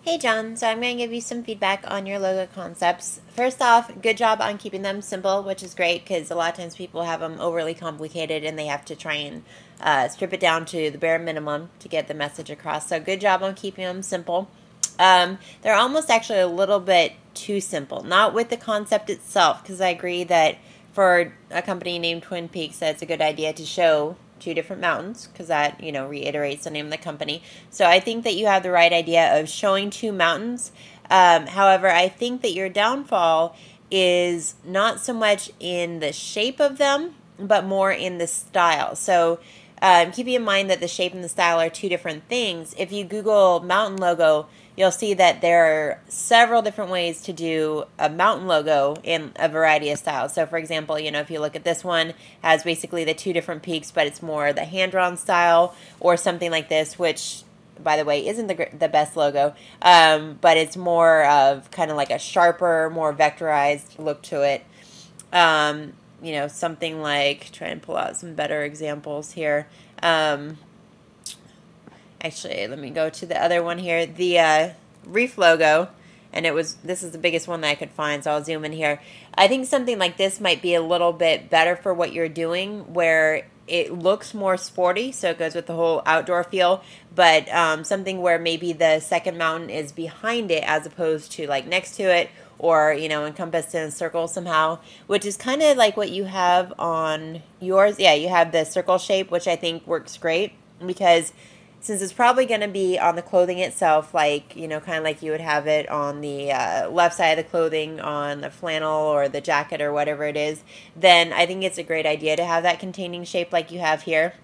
Hey John, so I'm going to give you some feedback on your logo concepts. First off, good job on keeping them simple, which is great because a lot of times people have them overly complicated and they have to try and strip it down to the bare minimum to get the message across. So good job on keeping them simple. They're almost actually a little bit too simple, not with the concept itself, because I agree that for a company named Twin Peaks, that's a good idea to show two different mountains because that reiterates the name of the company. So I think that you have the right idea of showing two mountains. However, I think that your downfall is not so much in the shape of them, but more in the style. So keeping in mind that the shape and the style are two different things, if you Google mountain logo, you'll see that there are several different ways to do a mountain logo in a variety of styles. So for example, if you look at this one, has basically the two different peaks, but it's more the hand-drawn style, or something like this, which by the way isn't the best logo, but it's more of kind of like a sharper, more vectorized look to it. Something like, try and pull out some better examples here. Actually, let me go to the other one here. The Reef logo, and this is the biggest one that I could find, so I'll zoom in here. I think something like this might be a little bit better for what you're doing, where it looks more sporty, so it goes with the whole outdoor feel, but something where maybe the second mountain is behind it as opposed to like next to it, or encompassed in a circle somehow, which is kind of like what you have on yours. Yeah, you have the circle shape, which I think works great because since it's probably going to be on the clothing itself, like, kind of like you would have it on the left side of the clothing on the flannel or the jacket or whatever it is, then I think it's a great idea to have that containing shape like you have here,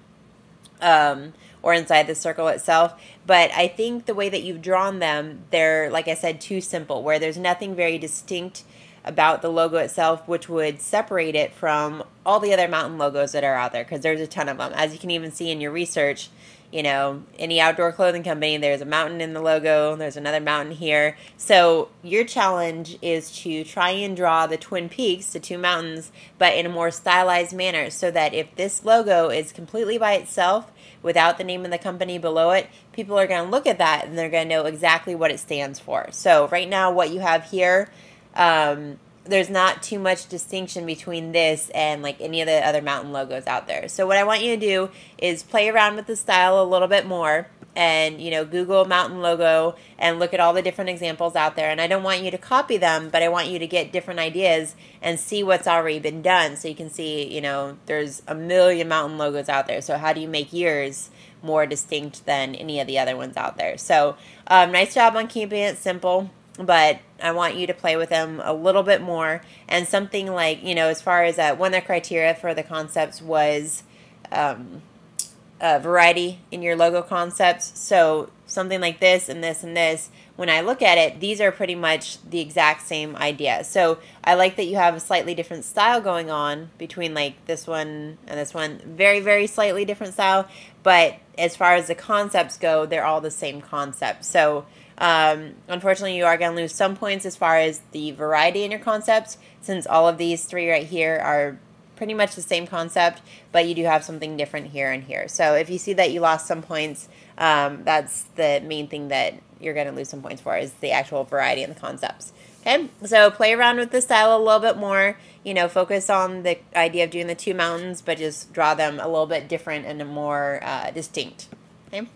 or inside the circle itself. But I think the way that you've drawn them, they're, like I said, too simple, where there's nothing very distinct about the logo itself, which would separate it from all the other mountain logos that are out there, because there's a ton of them. As you can even see in your research, any outdoor clothing company, there's a mountain in the logo, there's another mountain here. So your challenge is to try and draw the Twin Peaks, the two mountains, but in a more stylized manner, so that if this logo is completely by itself, without the name of the company below it, people are going to look at that and they're going to know exactly what it stands for. So right now, what you have here, there's not too much distinction between this and like any of the other mountain logos out there. So what I want you to do is play around with the style a little bit more and, Google mountain logo and look at all the different examples out there. And I don't want you to copy them, but I want you to get different ideas and see what's already been done. So you can see, there's a million mountain logos out there. So how do you make yours more distinct than any of the other ones out there? So nice job on keeping it simple, but I want you to play with them a little bit more. And something like, as far as one of the criteria for the concepts was variety in your logo concepts. So something like this and this and this, when I look at it, these are pretty much the exact same idea. So I like that you have a slightly different style going on between like this one and this one. Very, very slightly different style. But as far as the concepts go, they're all the same concept. So unfortunately, you are going to lose some points as far as the variety in your concepts, since all of these three right here are pretty much the same concept, but you do have something different here and here. So if you see that you lost some points, that's the main thing that you're going to lose some points for, is the actual variety in the concepts. Okay, so play around with the style a little bit more. Focus on the idea of doing the two mountains, but just draw them a little bit different and more distinct. Okay.